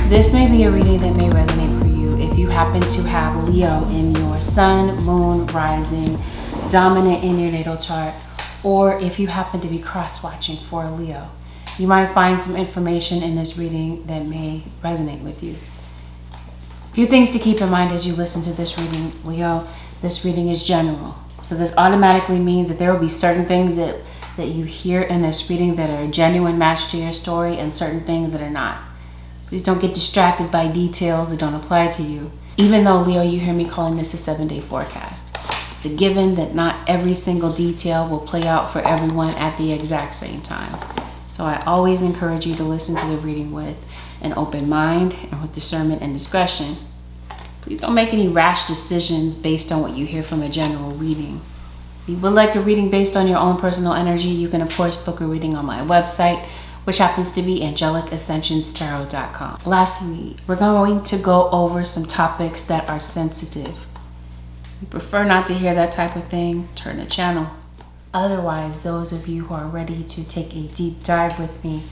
This may be a reading that may resonate for you if you happen to have Leo in your sun, moon, rising, dominant in your natal chart, or if you happen to be cross-watching for a Leo. You might find some information in this reading that may resonate with you. A few things to keep in mind as you listen to this reading, Leo. This reading is general. So this automatically means that there will be certain things that you hear in this reading that are a genuine match to your story and certain things that are not. Please don't get distracted by details that don't apply to you. Even though, Leo, you hear me calling this a 7-day forecast. It's a given that not every single detail will play out for everyone at the exact same time. So I always encourage you to listen to the reading with an open mind and with discernment and discretion. Please don't make any rash decisions based on what you hear from a general reading. If you would like a reading based on your own personal energy, you can of course book a reading on my website, which happens to be AngelicAscensionsTarot.com. Lastly, we're going to go over some topics that are sensitive. If you prefer not to hear that type of thing, turn the channel. Otherwise, those of you who are ready to take a deep dive with me,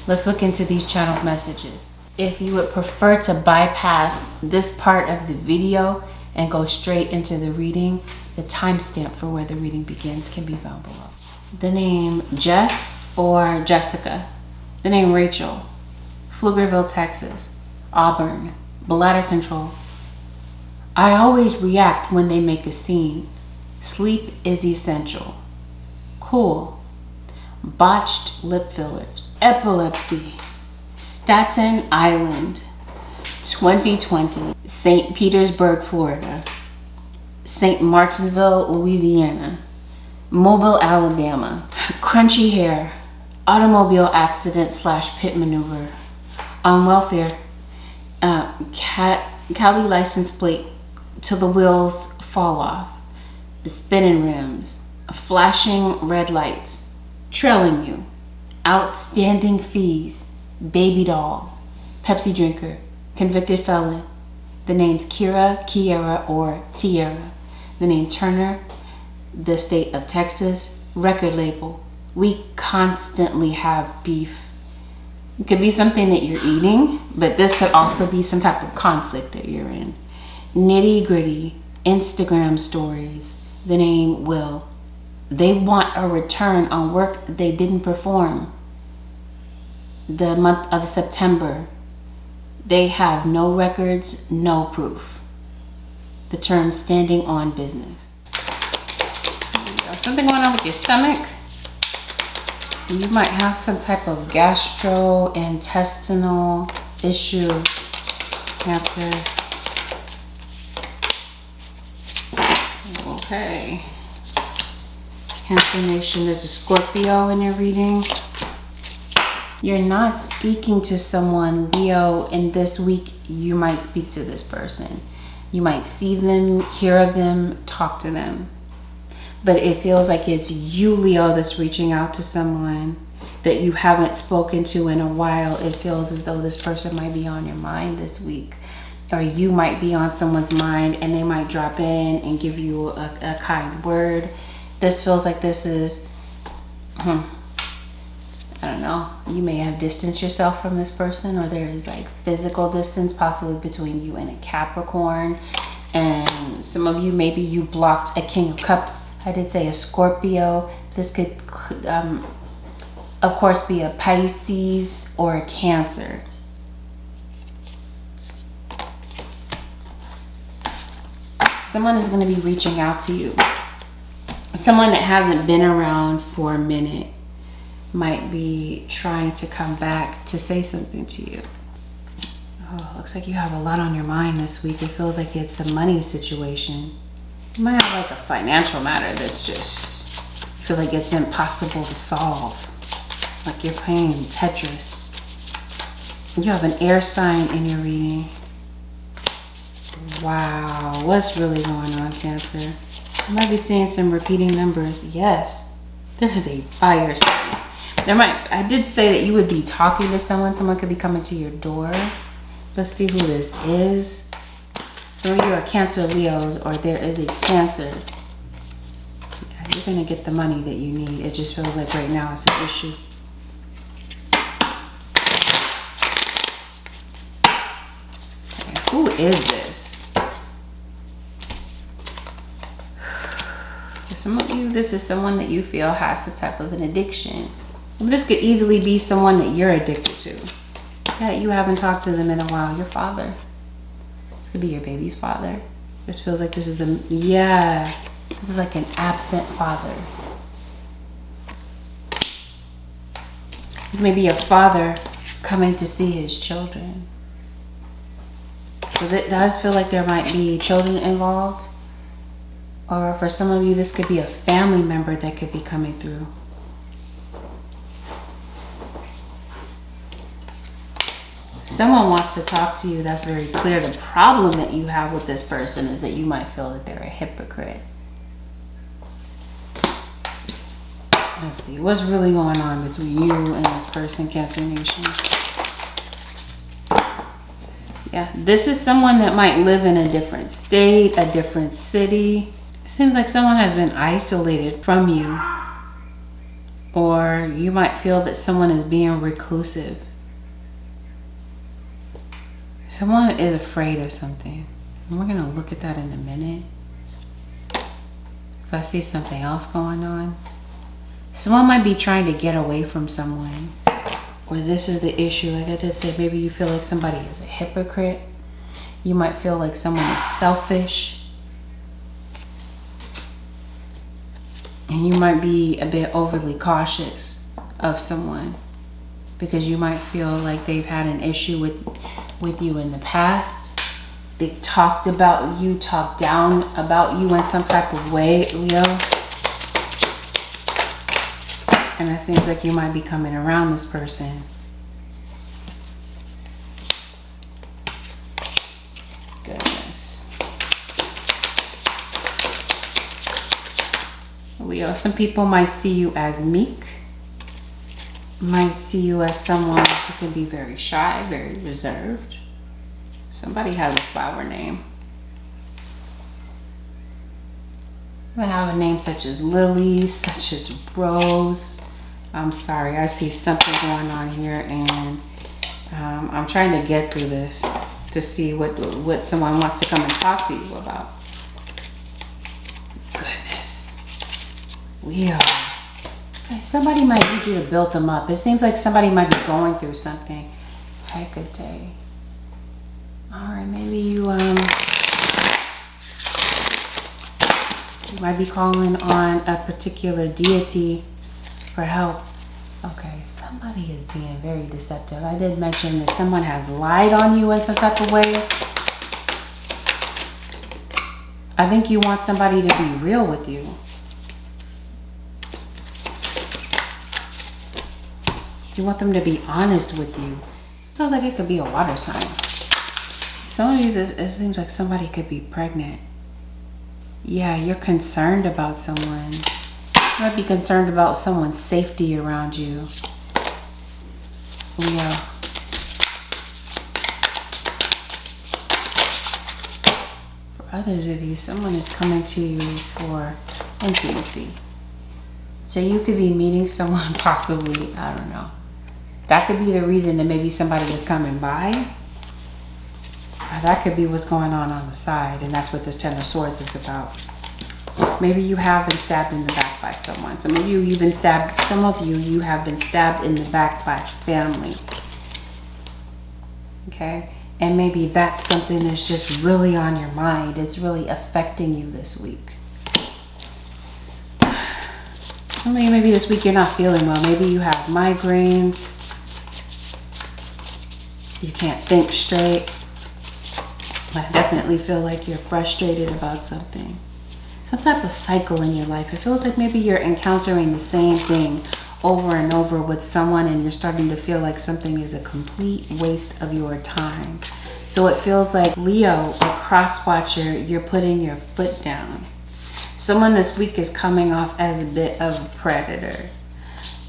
let's look into these channeled messages. If you would prefer to bypass this part of the video and go straight into the reading, the timestamp for where the reading begins can be found below. The name Jess or Jessica. The name Rachel. Pflugerville, Texas. Auburn. Bladder control. I always react when they make a scene. Sleep is essential. Cool. Botched lip fillers. Epilepsy. Staten Island. 2020. St. Petersburg, Florida. St. Martinville, Louisiana. Mobile, Alabama. Crunchy hair. Automobile accident / pit maneuver. On welfare. Cali license plate till the wheels fall off. Spinning rims. Flashing red lights. Trailing you. Outstanding fees. Baby dolls. Pepsi drinker. Convicted felon. The names Kira, Kiera, or Tierra. The name Turner. The state of Texas. Record label. We constantly have beef. It could be something that you're eating, but this could also be some type of conflict that you're in. Nitty gritty. Instagram stories. The name Will. They want a return on work they didn't perform. The month of September. They have no records, no proof. The term standing on business. Something going on with your stomach. You might have some type of gastrointestinal issue. Cancer. Okay. Cancer Nation, there's a Scorpio in your reading. You're not speaking to someone, Leo, and this week you might speak to this person. You might see them, hear of them, talk to them. But it feels like it's you, Leo, that's reaching out to someone that you haven't spoken to in a while. It feels as though this person might be on your mind this week. Or you might be on someone's mind and they might drop in and give you a kind word. This feels like this is, I don't know, you may have distanced yourself from this person, or there is like physical distance possibly between you and a Capricorn. And some of you, maybe you blocked a King of Cups. I did say a Scorpio. This could, of course, be a Pisces or a Cancer. Someone is going to be reaching out to you. Someone that hasn't been around for a minute might be trying to come back to say something to you. Oh, looks like you have a lot on your mind this week. It feels like it's a money situation. You might have like a financial matter that's just, you feel like it's impossible to solve. Like you're playing Tetris. You have an air sign in your reading. Wow, what's really going on, Cancer? You might be seeing some repeating numbers. Yes, there's a fire sign. I did say that you would be talking to someone. Someone could be coming to your door. Let's see who this is. Some of you are Cancer Leos, or there is a Cancer. Yeah, you're going to get the money that you need. It just feels like right now it's an issue. Who is this? For some of you, this is someone that you feel has some type of an addiction. This could easily be someone that you're addicted to, that you haven't talked to them in a while. Your father. This could be your baby's father. This feels like this is this is like an absent father. Maybe a father coming to see his children. Because it does feel like there might be children involved. Or for some of you, this could be a family member that could be coming through. Someone wants to talk to you. That's very clear. The problem that you have with this person is that you might feel that they're a hypocrite. Let's see. What's really going on between you and this person, Cancer Nation? Yeah, this is someone that might live in a different state, a different city. It seems like someone has been isolated from you. Or you might feel that someone is being reclusive. Someone is afraid of something. And we're going to look at that in a minute. So I see something else going on. Someone might be trying to get away from someone. Or this is the issue. Like I did say, maybe you feel like somebody is a hypocrite. You might feel like someone is selfish. And you might be a bit overly cautious of someone. Because you might feel like they've had an issue with you in the past. They've talked about you, talked down about you in some type of way, Leo. And it seems like you might be coming around this person. Goodness. Leo, some people might see you as meek. Might see you as someone who can be very shy, very reserved. Somebody has a flower name. I have a name such as Lilies, such as Rose. I'm sorry, I see something going on here, and I'm trying to get through this to see what someone wants to come and talk to you about. Goodness. Leo. Somebody might need you to build them up. It seems like somebody might be going through something. Hey, good day. All right, maybe you might be calling on a particular deity for help. Okay, somebody is being very deceptive. I did mention that someone has lied on you in some type of way. I think you want somebody to be real with you. You want them to be honest with you. Feels like it could be a water sign. Some of you, it seems like somebody could be pregnant. Yeah, you're concerned about someone. You might be concerned about someone's safety around you. Leo. For others of you, someone is coming to you for intimacy. So you could be meeting someone possibly, I don't know. That could be the reason that maybe somebody is coming by. That could be what's going on the side, and that's what this Ten of Swords is about. Maybe you have been stabbed in the back by someone. Some of you, you have been stabbed in the back by family. Okay? And maybe that's something that's just really on your mind. It's really affecting you this week. Maybe this week you're not feeling well. Maybe you have migraines. You can't think straight. I definitely feel like you're frustrated about something. Some type of cycle in your life. It feels like maybe you're encountering the same thing over and over with someone, and you're starting to feel like something is a complete waste of your time. So it feels like, Leo, a cross watcher, you're putting your foot down. Someone this week is coming off as a bit of a predator.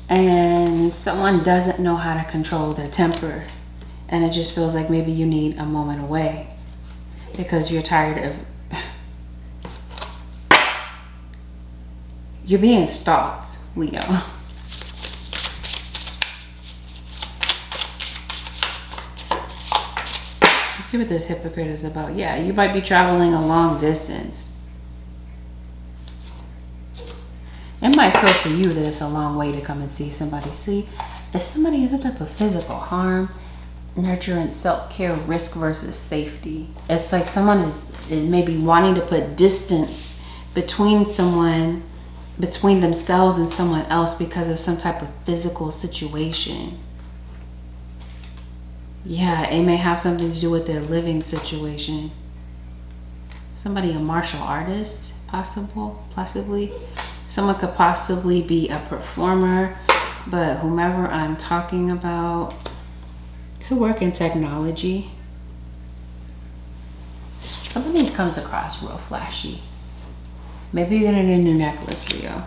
And someone doesn't know how to control their temper. And it just feels like maybe you need a moment away. Because you're tired of... You're being stalked, Leo. See what this hypocrite is about. Yeah, you might be traveling a long distance. It might feel to you that it's a long way to come and see somebody. See, if somebody is a type of physical harm, nurturing self-care, risk versus safety. It's like someone is maybe wanting to put distance between someone, between themselves and someone else because of some type of physical situation. Yeah, it may have something to do with their living situation. Somebody, a martial artist, possibly. Someone could possibly be a performer, but whomever I'm talking about could work in technology. Somebody comes across real flashy. Maybe you're getting a new necklace, Leo.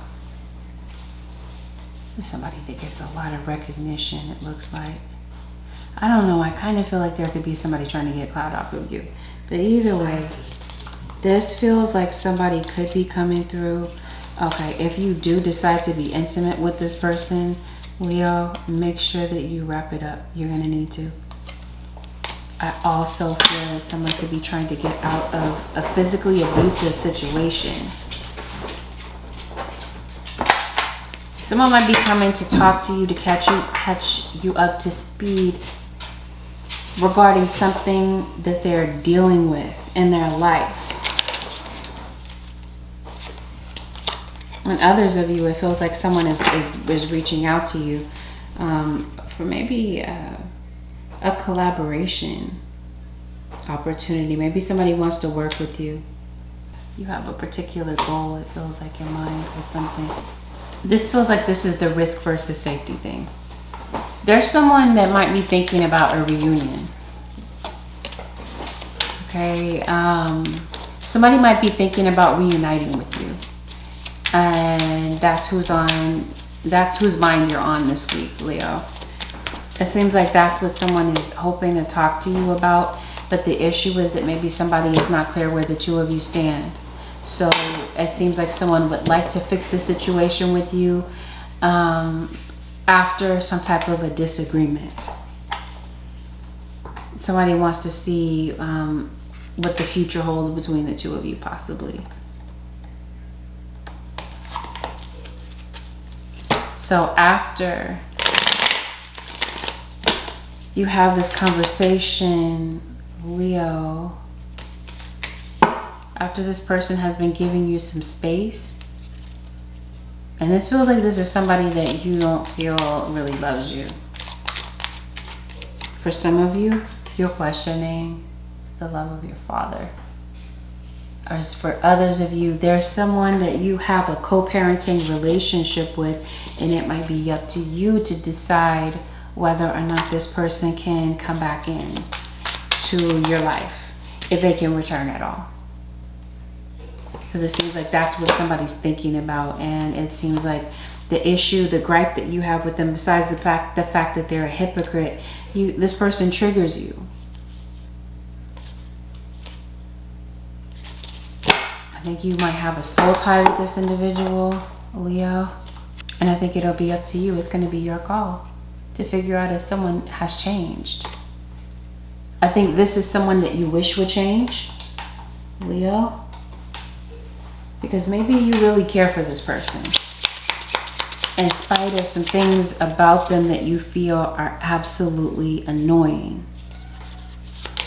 This is somebody that gets a lot of recognition, it looks like. I don't know, I kind of feel like there could be somebody trying to get clout off of you. But either way, this feels like somebody could be coming through. Okay, if you do decide to be intimate with this person, Leo, make sure that you wrap it up. You're going to need to. I also feel that someone could be trying to get out of a physically abusive situation. Someone might be coming to talk to you to catch you up to speed regarding something that they're dealing with in their life. And others of you, it feels like someone is reaching out to you for maybe a collaboration opportunity. Maybe somebody wants to work with you. You have a particular goal, it feels like, in mind with something. This feels like this is the risk versus safety thing. There's someone that might be thinking about a reunion. Okay, somebody might be thinking about reuniting with you. And that's whose mind you're on this week, Leo. It seems like that's what someone is hoping to talk to you about, but the issue is that maybe somebody is not clear where the two of you stand. So it seems like someone would like to fix the situation with you after some type of a disagreement. Somebody wants to see what the future holds between the two of you, possibly. So after you have this conversation, Leo, after this person has been giving you some space, and this feels like this is somebody that you don't feel really loves you. For some of you, you're questioning the love of your father. Or for others of you, there's someone that you have a co-parenting relationship with, and it might be up to you to decide whether or not this person can come back in to your life, if they can return at all. Because it seems like that's what somebody's thinking about, and it seems like the issue, the gripe that you have with them, besides the fact that they're a hypocrite, this person triggers you. I think you might have a soul tie with this individual, Leo. And I think it'll be up to you. It's going to be your call to figure out if someone has changed. I think this is someone that you wish would change, Leo. Because maybe you really care for this person, in spite of some things about them that you feel are absolutely annoying.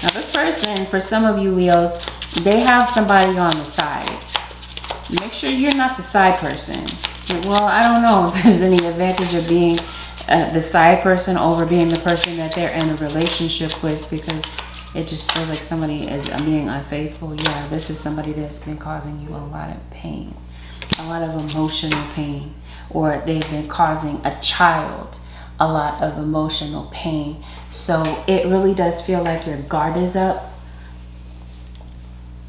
Now this person, for some of you Leos, they have somebody on the side. Make sure you're not the side person. Well, I don't know if there's any advantage of being the side person over being the person that they're in a relationship with, because it just feels like somebody is being unfaithful. Yeah, this is somebody that's been causing you a lot of pain, a lot of emotional pain, or they've been causing a child a lot of emotional pain. So it really does feel like your guard is up,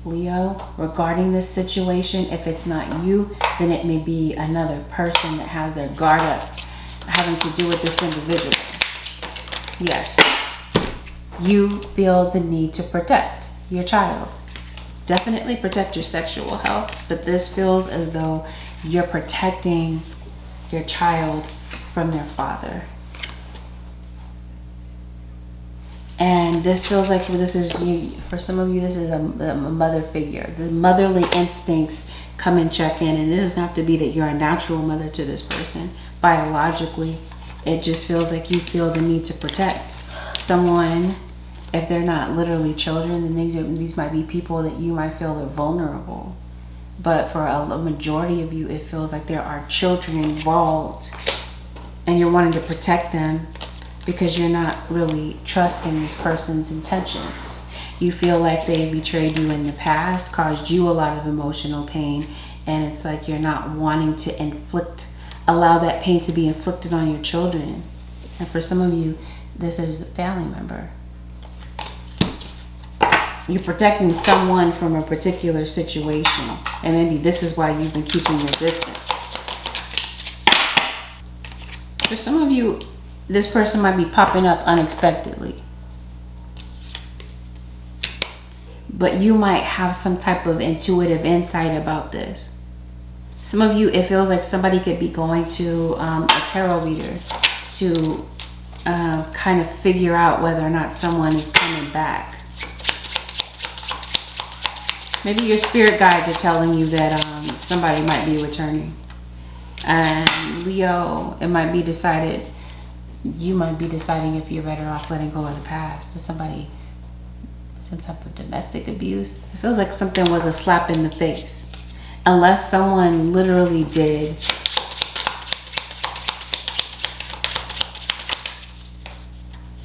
Leo, regarding this situation. If it's not you, then it may be another person that has their guard up, having to do with this individual. Yes, you feel the need to protect your child. Definitely protect your sexual health, but this feels as though you're protecting your child from their father. And And this feels like this is, for some of you, this is a mother figure. The motherly instincts come and check in. And it doesn't have to be that you're a natural mother to this person. Biologically, it just feels like you feel the need to protect someone. If they're not literally children, then these might be people that you might feel are vulnerable. But for a majority of you, it feels like there are children involved and you're wanting to protect them because you're not really trusting this person's intentions. You feel like they betrayed you in the past, caused you a lot of emotional pain, and it's like you're not wanting to allow that pain to be inflicted on your children. And for some of you, this is a family member. You're protecting someone from a particular situation, and maybe this is why you've been keeping your distance. For some of you, this person might be popping up unexpectedly, but you might have some type of intuitive insight about this. Some of you, it feels like somebody could be going to a tarot reader to kind of figure out whether or not someone is coming back. Maybe your spirit guides are telling you that somebody might be returning. And Leo, it might be decided, you might be deciding if you're better off letting go of the past. To somebody, some type of domestic abuse. It feels like something was a slap in the face. Unless someone literally did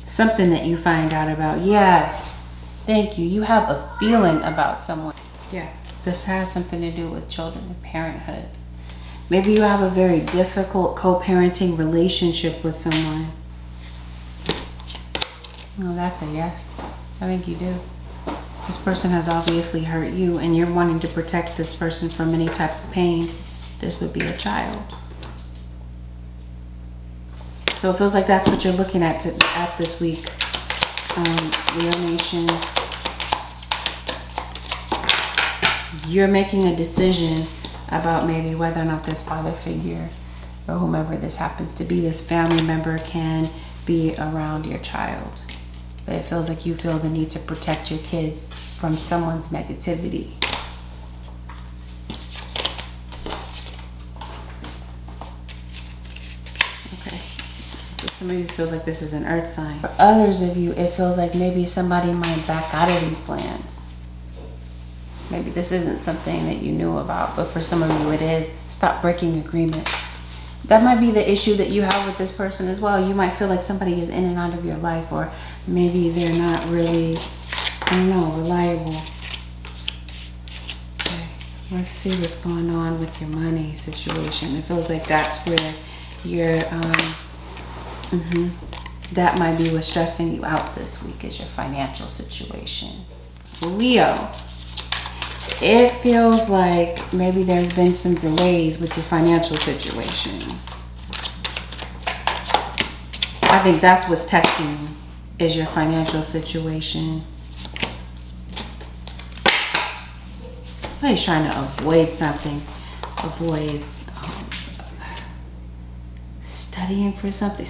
something that you find out about. Yes, thank you. You have a feeling about someone. Yeah, this has something to do with children and parenthood. Maybe you have a very difficult co-parenting relationship with someone. Well, that's a yes. I think you do. This person has obviously hurt you and you're wanting to protect this person from any type of pain. This would be a child. So it feels like that's what you're looking at this week. Leo Nation. You're making a decision about maybe whether or not this father figure or whomever this happens to be, this family member, can be around your child. But it feels like you feel the need to protect your kids from someone's negativity. Okay. For some of you, it feels like this is an earth sign. For others of you, it feels like maybe somebody might back out of these plans. Maybe this isn't something that you knew about, but for some of you it is. Stop breaking agreements. That might be the issue that you have with this person as well. You might feel like somebody is in and out of your life, or maybe they're not really, I don't know, reliable. Okay, let's see what's going on with your money situation. It feels like that's where you're, that might be what's stressing you out this week, is your financial situation. Leo. It feels like maybe there's been some delays with your financial situation. I think that's what's testing you, is your financial situation. Somebody's trying to avoid something. Avoid studying for something.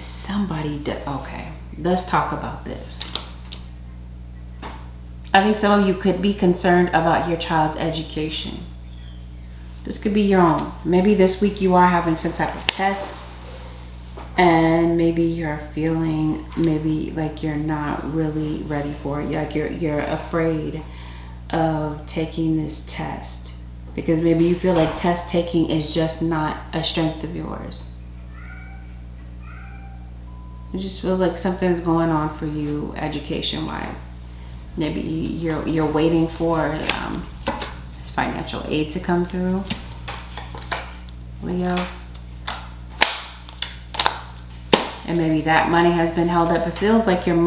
Okay, let's talk about this. I think some of you could be concerned about your child's education. This could be your own. Maybe this week you are having some type of test, and maybe you're feeling maybe like you're not really ready for it. Like you're afraid of taking this test because maybe you feel like test taking is just not a strength of yours. It just feels like something's going on for you education-wise. Maybe you're waiting for this financial aid to come through, Leo. And maybe that money has been held up. It feels like you're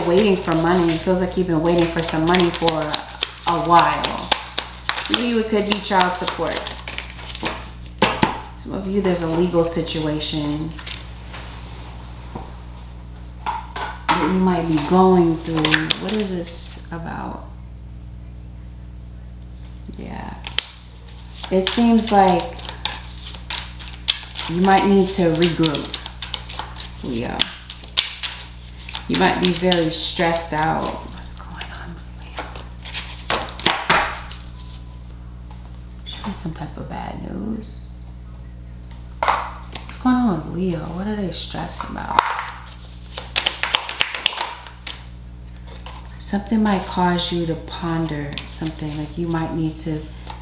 waiting for money. It feels like you've been waiting for some money for a while. Some of you, it could be child support. Some of you, there's a legal situation that you might be going through. What is this about? Yeah. It seems like you might need to regroup, Leo. You might be very stressed out. What's going on with Leo? Should be some type of bad news. What's going on with Leo? What are they stressed about? Something might cause you to ponder something. Like you might need to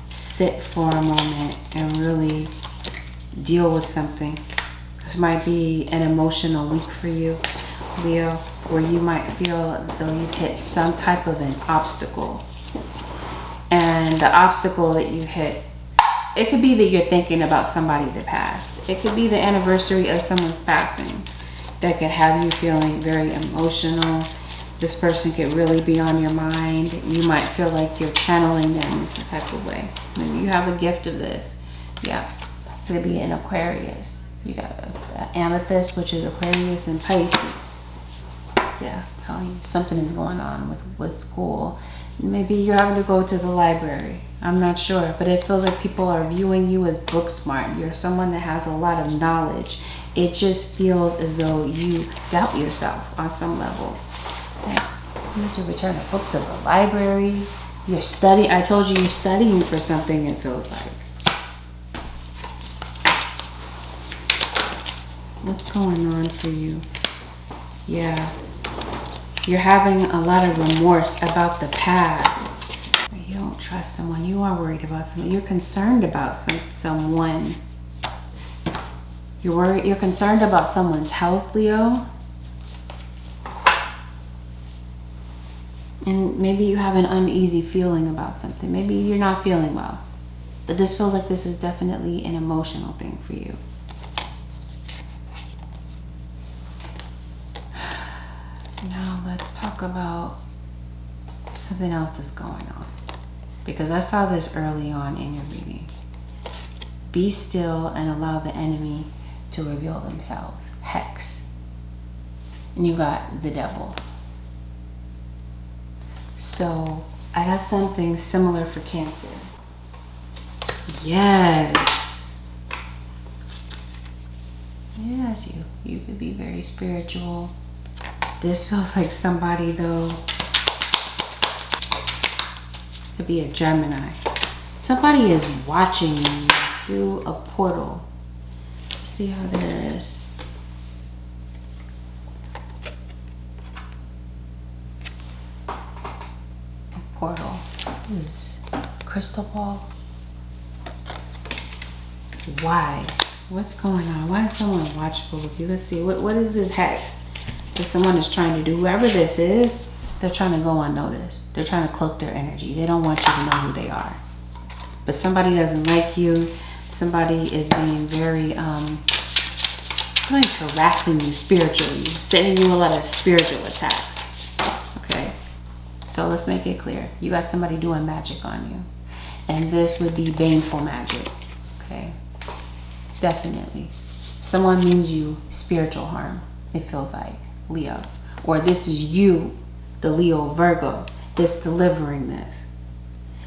sit for a moment and really deal with something. This might be an emotional week for you, Leo, where you might feel as though you've hit some type of an obstacle. And the obstacle that you hit, it could be that you're thinking about somebody that passed. It could be the anniversary of someone's passing that could have you feeling very emotional. This person could really be on your mind. You might feel like you're channeling them in some type of way. Maybe you have a gift of this. Yeah, it's gonna be an Aquarius. You got an Amethyst, which is Aquarius, and Pisces. Yeah, something is going on with school. Maybe you're having to go to the library. I'm not sure, but it feels like people are viewing you as book smart. You're someone that has a lot of knowledge. It just feels as though you doubt yourself on some level. Yeah. You need to return a book to the library. You're studying. I told you you're studying for something, it feels like. What's going on for you? Yeah. You're having a lot of remorse about the past. You don't trust someone. You are worried about someone. You're concerned about someone. You're concerned about someone's health, Leo. And maybe you have an uneasy feeling about something. Maybe you're not feeling well. But this feels like this is definitely an emotional thing for you. Now let's talk about something else that's going on. Because I saw this early on in your reading. Be still and allow the enemy to reveal themselves. Hex. And you got the devil. So I got something similar for Cancer. Yes. Yes, you could be very spiritual. This feels like somebody, though, could be a Gemini. Somebody is watching you through a portal. See how there's a portal. This is crystal ball. Why? What's going on? Why is someone watchful of you? Let's see. What is this hex that someone is trying to do? Whoever this is, they're trying to go unnoticed. They're trying to cloak their energy. They don't want you to know who they are. But somebody doesn't like you. Somebody is being very, somebody's harassing you spiritually, sending you a lot of spiritual attacks. Okay. So let's make it clear. You got somebody doing magic on you. And this would be baneful magic. Okay. Definitely. Someone means you spiritual harm, it feels like, Leo. Or this is you, the Leo Virgo, that's delivering this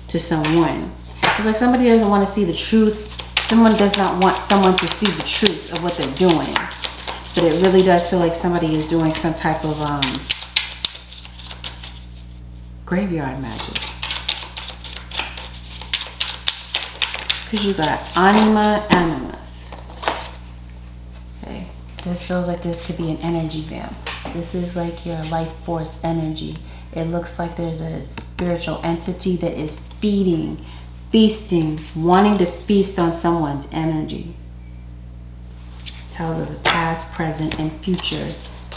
to someone. It's like somebody doesn't want to see the truth. Someone does not want someone to see the truth of what they're doing. But it really does feel like somebody is doing some type of graveyard magic. Because you got anima animus. Okay. This feels like this could be an energy vamp. This is like your life force energy. It looks like there's a spiritual entity that is feasting, wanting to feast on someone's energy. It tells of the past, present, and future.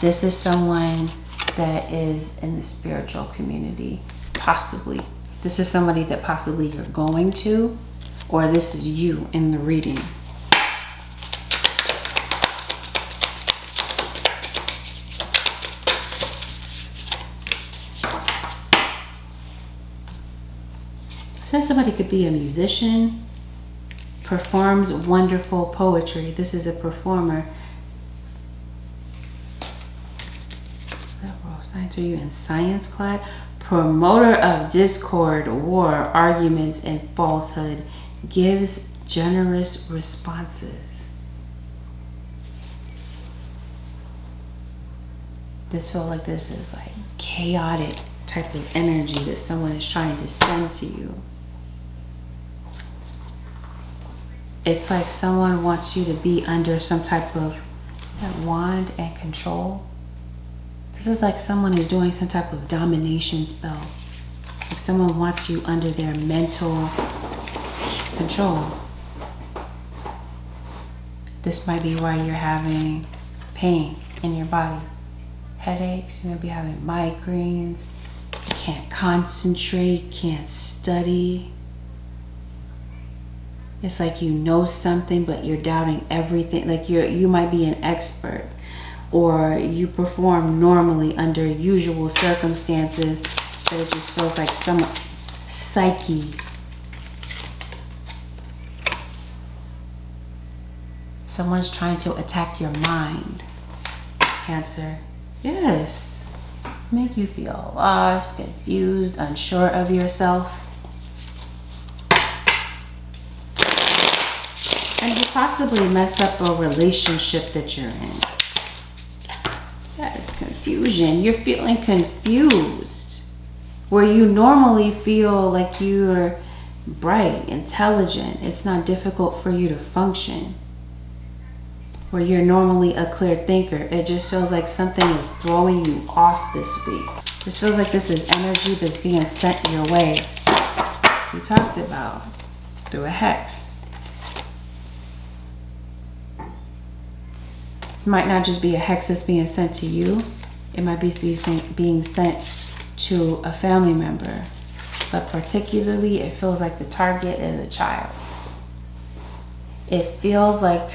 This is someone that is in the spiritual community, possibly. This is somebody that possibly you're going to, or this is you in the reading. Says somebody could be a musician, performs wonderful poetry. This is a performer. Liberal science, are you in science class? Promoter of discord, war, arguments, and falsehood. Gives generous responses. This feels like this is like chaotic type of energy that someone is trying to send to you. It's like someone wants you to be under some type of wand and control. This is like someone is doing some type of domination spell. Like someone wants you under their mental control. This might be why you're having pain in your body. Headaches, you might be having migraines, you can't concentrate, can't study. It's like you know something, but you're doubting everything. Like you might be an expert, or you perform normally under usual circumstances, but it just feels like some psyche. Someone's trying to attack your mind. Cancer. Yes. Make you feel lost, confused, unsure of yourself. And you possibly mess up a relationship that you're in. That is confusion. You're feeling confused. Where you normally feel like you're bright, intelligent. It's not difficult for you to function. Where you're normally a clear thinker. It just feels like something is throwing you off this week. This feels like this is energy that's being sent your way. We talked about through a hex. This might not just be a hex that's being sent to you. It might be being sent to a family member. But particularly, it feels like the target is a child. It feels like,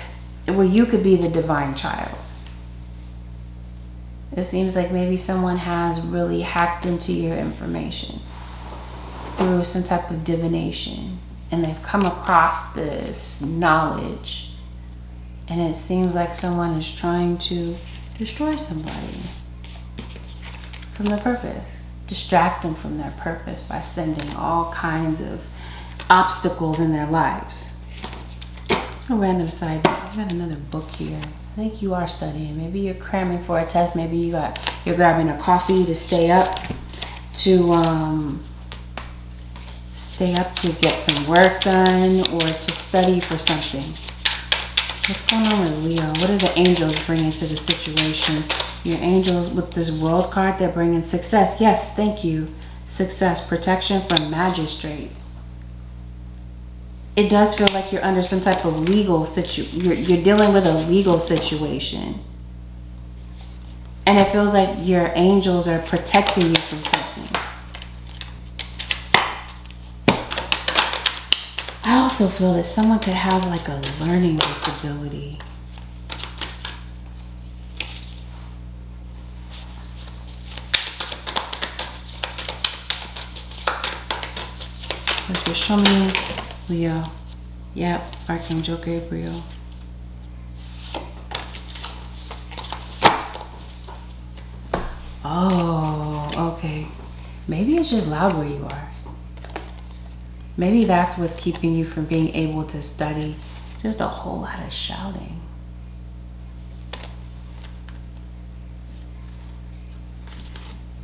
well, you could be the divine child. It seems like maybe someone has really hacked into your information through some type of divination, and they've come across this knowledge, and it seems like someone is trying to destroy somebody from their purpose, distract them from their purpose by sending all kinds of obstacles in their lives. A random side note. I got another book here. I think you are studying. Maybe you're cramming for a test. Maybe you're grabbing a coffee to stay up to get some work done, or to study for something. What's going on with Leo? What are the angels bringing to the situation? Your angels with this World card, they're bringing success. Yes, thank you. Success, protection from magistrates. It does feel like you're under some type of legal situation. You're dealing with a legal situation. And it feels like your angels are protecting you from something. I also feel that someone could have like a learning disability. Let's show me Leo. Yep, Archangel Gabriel. Oh, okay. Maybe it's just loud where you are. Maybe that's what's keeping you from being able to study. Just a whole lot of shouting.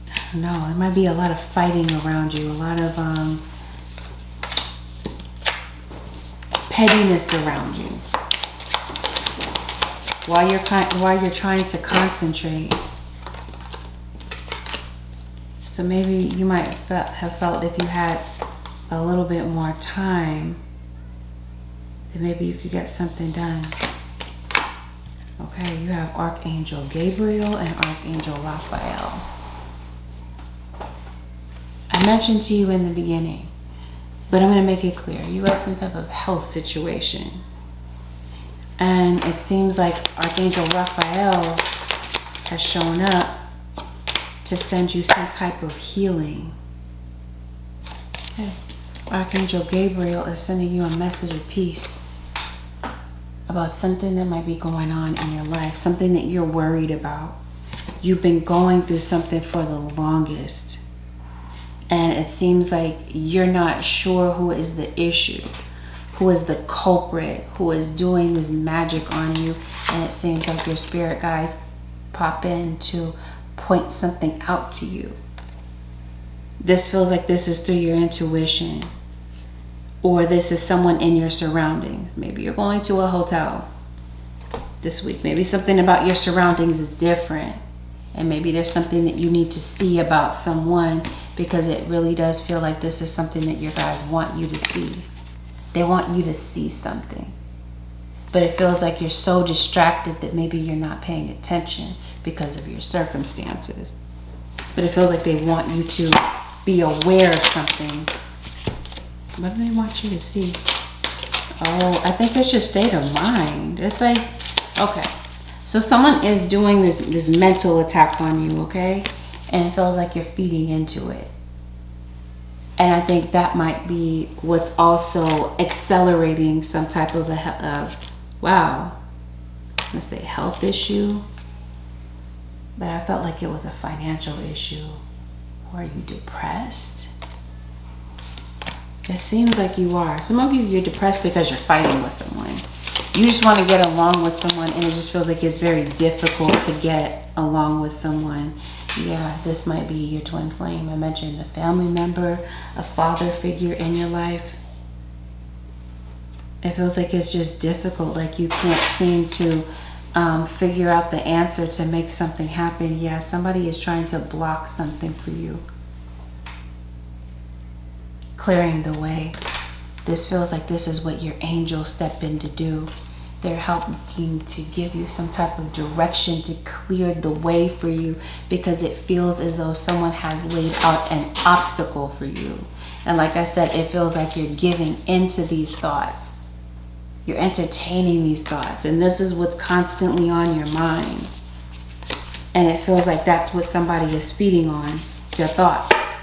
I don't know. There might be a lot of fighting around you. A lot of pettiness around you. While you're trying to concentrate. So maybe you might have felt if you had a little bit more time, that maybe you could get something done. Okay, you have Archangel Gabriel and Archangel Raphael. I mentioned to you in the beginning, but I'm going to make it clear. You had some type of health situation. And it seems like Archangel Raphael has shown up to send you some type of healing. Okay. Archangel Gabriel is sending you a message of peace about something that might be going on in your life, something that you're worried about. You've been going through something for the longest, and it seems like you're not sure who is the issue, who is the culprit, who is doing this magic on you, and it seems like your spirit guides pop in to point something out to you. This feels like this is through your intuition, or this is someone in your surroundings. Maybe you're going to a hotel this week. Maybe something about your surroundings is different, and maybe there's something that you need to see about someone, because it really does feel like this is something that your guys want you to see. They want you to see something, but it feels like you're so distracted that maybe you're not paying attention because of your circumstances. But it feels like they want you to be aware of something. What do they want you to see? Oh, I think it's your state of mind. It's like, okay, so someone is doing this mental attack on you, okay? And it feels like you're feeding into it. And I think that might be what's also accelerating some type of wow, I was gonna say health issue, but I felt like it was a financial issue. Or are you depressed? It seems like you are. Some of you, you're depressed because you're fighting with someone. You just want to get along with someone, and it just feels like it's very difficult to get along with someone. Yeah, this might be your twin flame. I mentioned a family member, a father figure in your life. It feels like it's just difficult, like you can't seem to figure out the answer to make something happen. Yeah, somebody is trying to block something for you. Clearing the way. This feels like this is what your angels step in to do. They're helping to give you some type of direction to clear the way for you, because it feels as though someone has laid out an obstacle for you. And like I said, it feels like you're giving into these thoughts. You're entertaining these thoughts, and this is what's constantly on your mind. And it feels like that's what somebody is feeding on, your thoughts.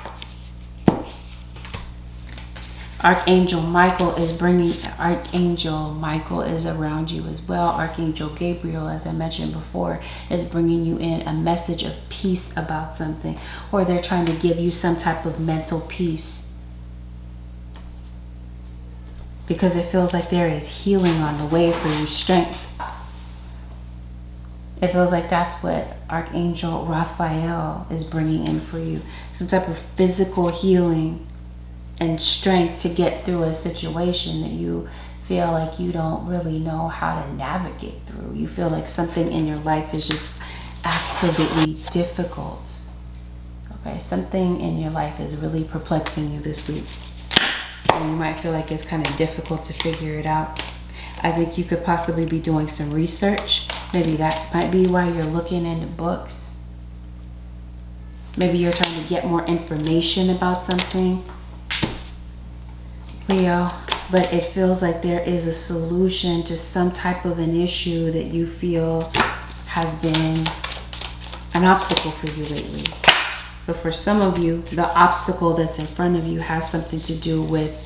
Archangel Michael is around you as well. Archangel Gabriel, as I mentioned before, is bringing you in a message of peace about something, or they're trying to give you some type of mental peace. Because it feels like there is healing on the way for you, strength. It feels like that's what Archangel Raphael is bringing in for you. Some type of physical healing and strength to get through a situation that you feel like you don't really know how to navigate through. You feel like something in your life is just absolutely difficult. Okay, something in your life is really perplexing you this week. And you might feel like it's kind of difficult to figure it out. I think you could possibly be doing some research. Maybe that might be why you're looking into books. Maybe you're trying to get more information about something, Leo. But it feels like there is a solution to some type of an issue that you feel has been an obstacle for you lately. But for some of you, the obstacle that's in front of you has something to do with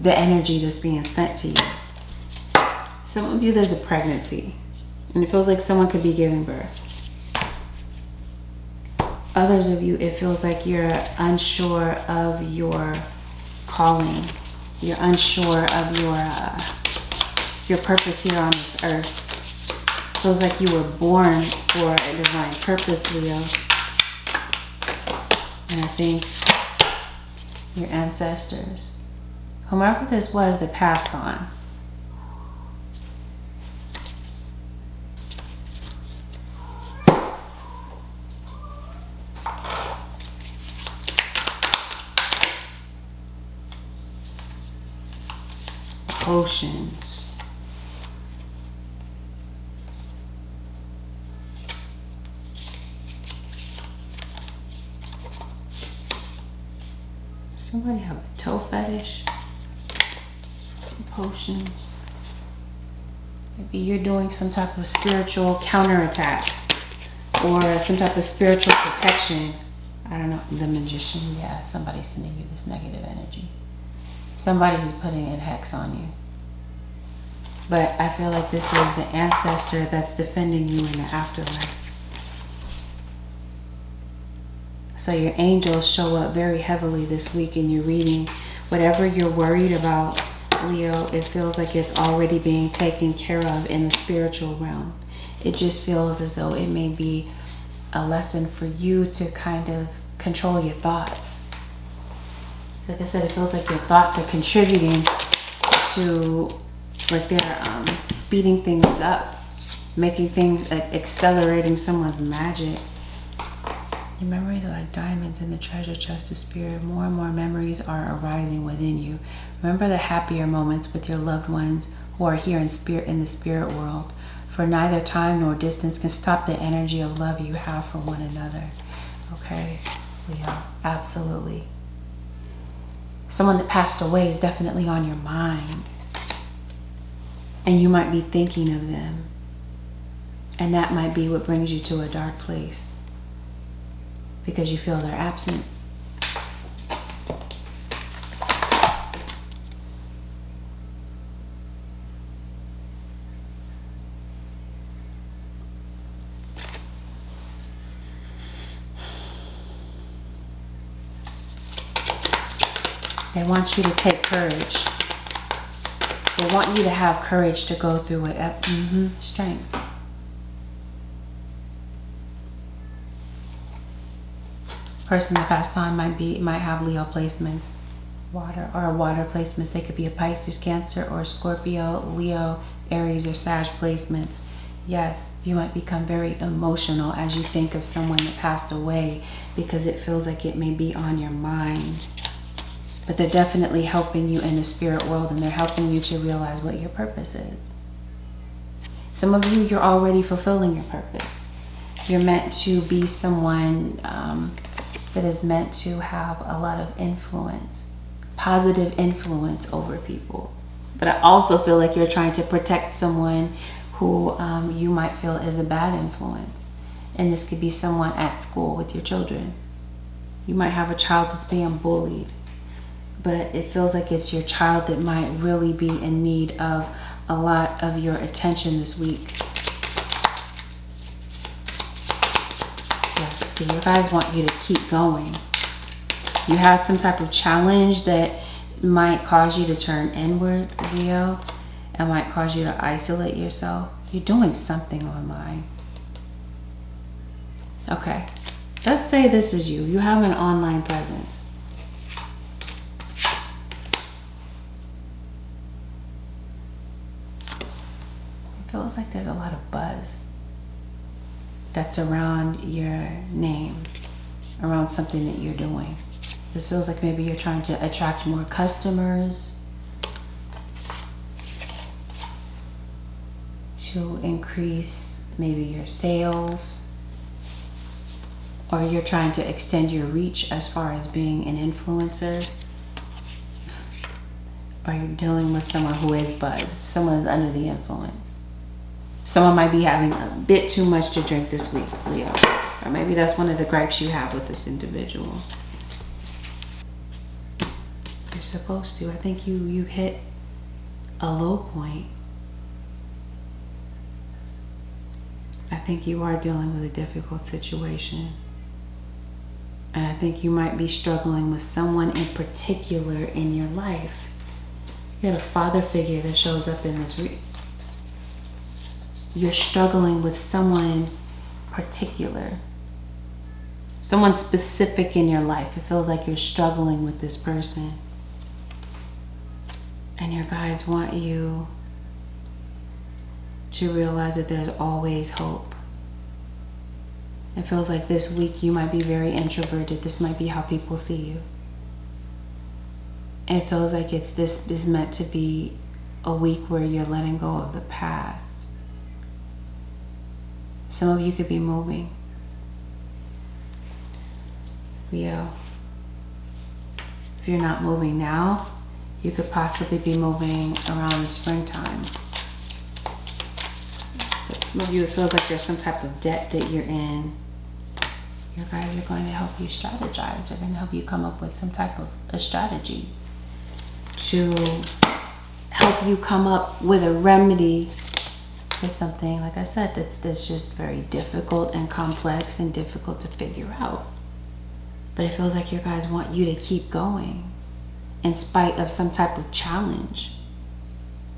the energy that's being sent to you. Some of you, there's a pregnancy, and it feels like someone could be giving birth. Others of you, it feels like you're unsure of your calling. You're unsure of your purpose here on this earth. Feels like you were born for a divine purpose, Leo. And I think your ancestors, whomever this was that passed on, potions. Somebody have a toe fetish? Potions. Maybe you're doing some type of spiritual counterattack or some type of spiritual protection. I don't know. The magician. Yeah, somebody's sending you this negative energy. Somebody's putting in hex on you. But I feel like this is the ancestor that's defending you in the afterlife. So your angels show up very heavily this week in your reading. Whatever you're worried about, Leo, it feels like it's already being taken care of in the spiritual realm. It just feels as though it may be a lesson for you to kind of control your thoughts. Like I said, it feels like your thoughts are contributing to, like they're speeding things up, making things, accelerating someone's magic. Your memories are like diamonds in the treasure chest of spirit. More and more memories are arising within you. Remember the happier moments with your loved ones who are here in the spirit world. For neither time nor distance can stop the energy of love you have for one another. Okay, Leo, absolutely. Someone that passed away is definitely on your mind. And you might be thinking of them. And that might be what brings you to a dark place. Because you feel their absence. They want you to take courage. They want you to have courage to go through it. Strength. Person that passed on might have Leo placements, water placements. They could be a Pisces, Cancer, or Scorpio, Leo, Aries, or Sag placements. Yes, you might become very emotional as you think of someone that passed away because it feels like it may be on your mind. But they're definitely helping you in the spirit world, and they're helping you to realize what your purpose is. Some of you, you're already fulfilling your purpose. You're meant to be someone that is meant to have a lot of influence, positive influence over people. But I also feel like you're trying to protect someone who you might feel is a bad influence. And this could be someone at school with your children. You might have a child that's being bullied, but it feels like it's your child that might really be in need of a lot of your attention this week. Yeah, so you guys want you to keep going. You have some type of challenge that might cause you to turn inward, Leo, and might cause you to isolate yourself. You're doing something online. Okay, let's say this is you. You have an online presence. It feels like there's a lot of buzz that's around your name, around something that you're doing. This feels like maybe you're trying to attract more customers, to increase maybe your sales, or you're trying to extend your reach as far as being an influencer, or you're dealing with someone who is buzzed, someone is under the influence. Someone might be having a bit too much to drink this week, Leo. Or maybe that's one of the gripes you have with this individual. You're supposed to. I think you've hit a low point. I think you are dealing with a difficult situation. And I think you might be struggling with someone in particular in your life. You got a father figure that shows up in this you're struggling with someone particular, someone specific in your life. It feels like you're struggling with this person. And your guides want you to realize that there's always hope. It feels like this week you might be very introverted. This might be how people see you. And it feels like this is meant to be a week where you're letting go of the past. Some of you could be moving. Leo, if you're not moving now, you could possibly be moving around the springtime. But some of you, it feels like there's some type of debt that you're in. Your guys are going to help you strategize. They're going to help you come up with some type of a strategy to help you come up with a remedy to something, like I said, that's just very difficult and complex and difficult to figure out. But it feels like your guys want you to keep going in spite of some type of challenge.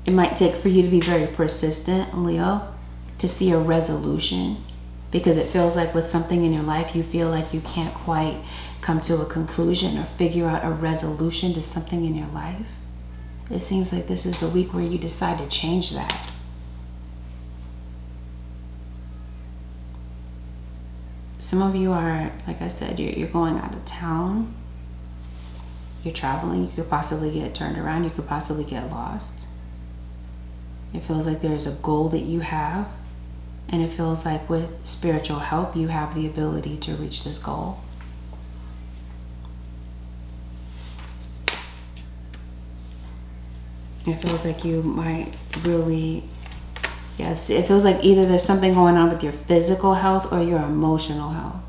It might take for you to be very persistent, Leo, to see a resolution, because it feels like with something in your life, you feel like you can't quite come to a conclusion or figure out a resolution to something in your life. It seems like this is the week where you decide to change that. Some of you are, like I said, you're going out of town. You're traveling. You could possibly get turned around. You could possibly get lost. It feels like there's a goal that you have. And it feels like with spiritual help, you have the ability to reach this goal. It feels like you might really, yes, it feels like either there's something going on with your physical health or your emotional health.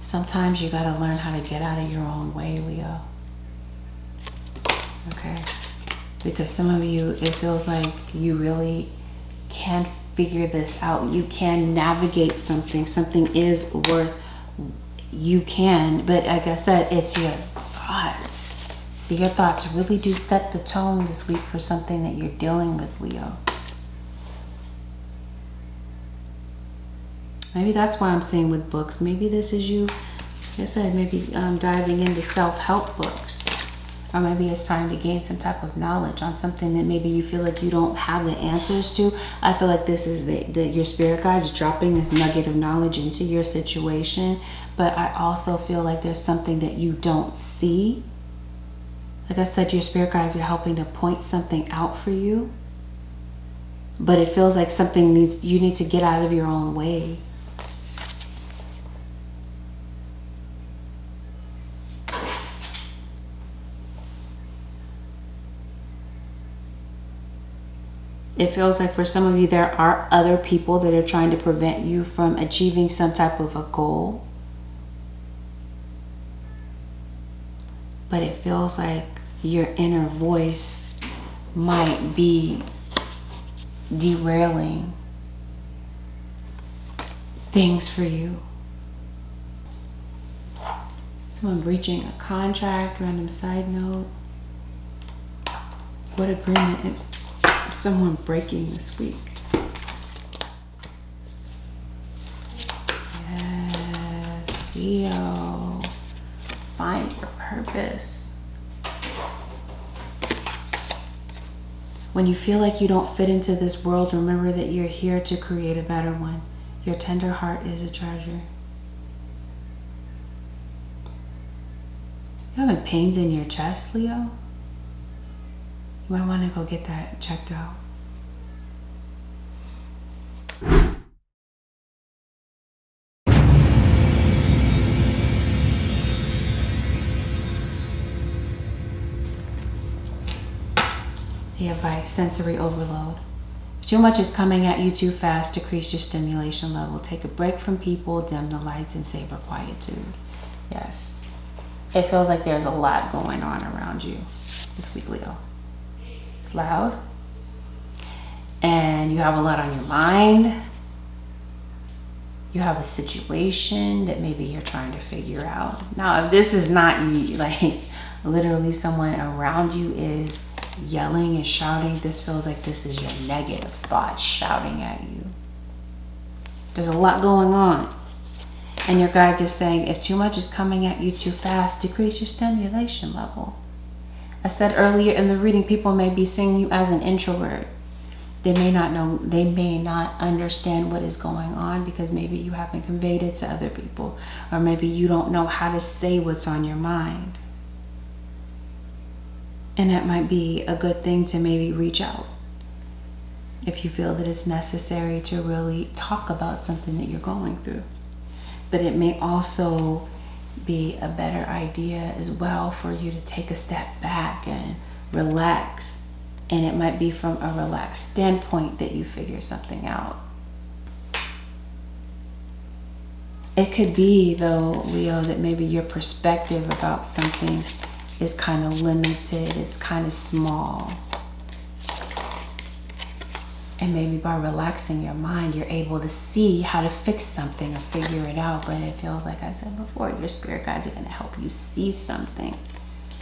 Sometimes you got to learn how to get out of your own way, Leo. Okay? Because some of you, it feels like you really can figure this out. You can navigate something. Something is worth, you can, but like I said, it's your thoughts. See, your thoughts really do set the tone this week for something that you're dealing with, Leo. Maybe that's why I'm saying with books. Maybe this is you, like I said, maybe diving into self-help books. Or maybe it's time to gain some type of knowledge on something that maybe you feel like you don't have the answers to. I feel like this is your spirit guides dropping this nugget of knowledge into your situation. But I also feel like there's something that you don't see. Like I said, your spirit guides are helping to point something out for you. But it feels like you need to get out of your own way. It feels like for some of you, there are other people that are trying to prevent you from achieving some type of a goal. But it feels like your inner voice might be derailing things for you. Someone breaching a contract, random side note. What agreement is someone breaking this week? Yes, Leo. Find your purpose. When you feel like you don't fit into this world, remember that you're here to create a better one. Your tender heart is a treasure. You having pains in your chest, Leo? You might want to go get that checked out. The advice, sensory overload. If too much is coming at you too fast, decrease your stimulation level. Take a break from people, dim the lights, and savor quietude. Yes. It feels like there's a lot going on around you this week, Leo. It's loud. And you have a lot on your mind. You have a situation that maybe you're trying to figure out. Now, if this is not like literally someone around you is yelling and shouting, this feels like this is your negative thoughts shouting at you. There's a lot going on. And your guides are saying, if too much is coming at you too fast, decrease your stimulation level. I said earlier in the reading, people may be seeing you as an introvert. They may not know, they may not understand what is going on because maybe you haven't conveyed it to other people, or maybe you don't know how to say what's on your mind. And that might be a good thing to maybe reach out if you feel that it's necessary to really talk about something that you're going through. But it may also be a better idea as well for you to take a step back and relax. And it might be from a relaxed standpoint that you figure something out. It could be, though, Leo, that maybe your perspective about something is kind of limited. It's kind of small. And maybe by relaxing your mind, you're able to see how to fix something or figure it out. But it feels like I said before, your spirit guides are going to help you see something.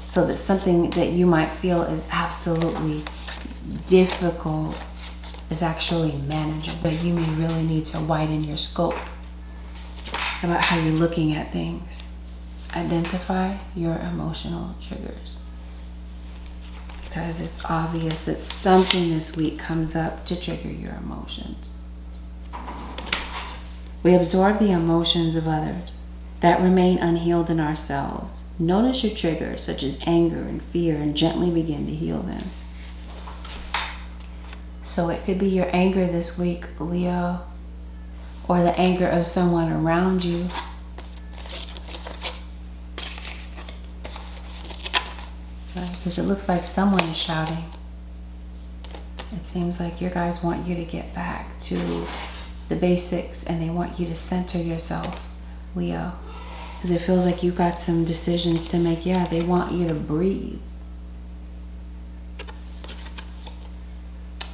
so that something that you might feel is absolutely difficult is actually manageable. But you may really need to widen your scope about how you're looking at things. Identify your emotional triggers, because it's obvious that something this week comes up to trigger your emotions. We absorb the emotions of others that remain unhealed in ourselves. Notice your triggers, such as anger and fear, and gently begin to heal them. So it could be your anger this week, Leo, or the anger of someone around you. Because it looks like someone is shouting. It seems like your guys want you to get back to the basics, and they want you to center yourself, Leo. Because it feels like you got some decisions to make. Yeah, they want you to breathe.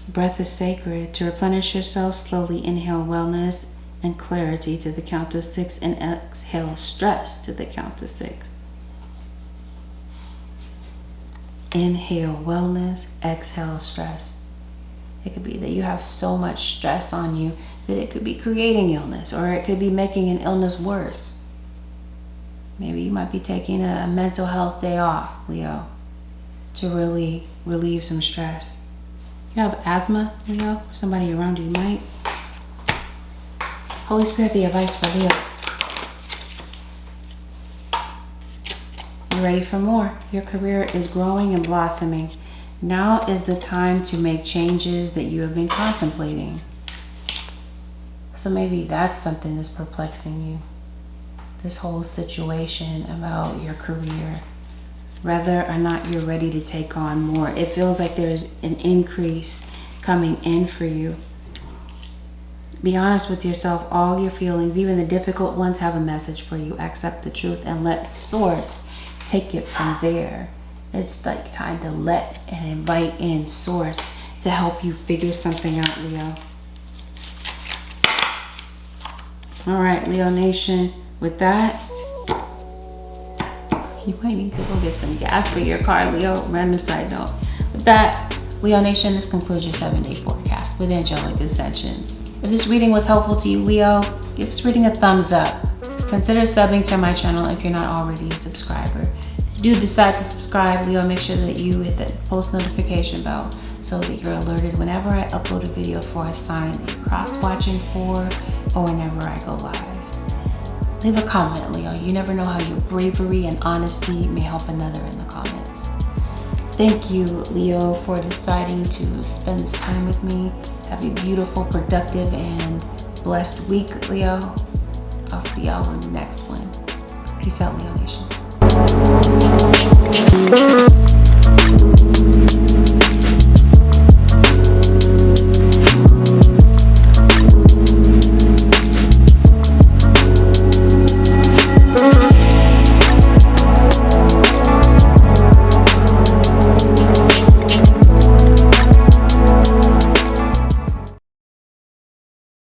Breath is sacred. To replenish yourself, slowly inhale wellness and clarity to the count of 6, and exhale stress to the count of 6. Inhale wellness, exhale stress. It could be that you have so much stress on you that it could be creating illness, or it could be making an illness worse. Maybe you might be taking a mental health day off, Leo, to really relieve some stress. You have asthma, Leo? Somebody around you might. Holy Spirit, the advice for Leo. You ready for more? Your career is growing and blossoming. Now is the time to make changes that you have been contemplating. So maybe that's something that's perplexing you. This whole situation about your career, whether or not you're ready to take on more. It feels like there's an increase coming in for you. Be honest with yourself. All your feelings, even the difficult ones, have a message for you. Accept the truth and let Source take it from there. It's like time to let and invite in Source to help you figure something out, Leo. All right, Leo Nation. With that, you might need to go get some gas for your car, Leo. Random side note. With that, Leo Nation, this concludes your 7-day forecast with Angelic Ascensions. If this reading was helpful to you, Leo, give this reading a thumbs up. Consider subbing to my channel if you're not already a subscriber. If you do decide to subscribe, Leo, make sure that you hit that post notification bell so that you're alerted whenever I upload a video for a sign that you're cross-watching for, or whenever I go live. Leave a comment, Leo. You never know how your bravery and honesty may help another in the comments. Thank you, Leo, for deciding to spend this time with me. Have a beautiful, productive, and blessed week, Leo. I'll see y'all in the next one. Peace out, Leo Nation.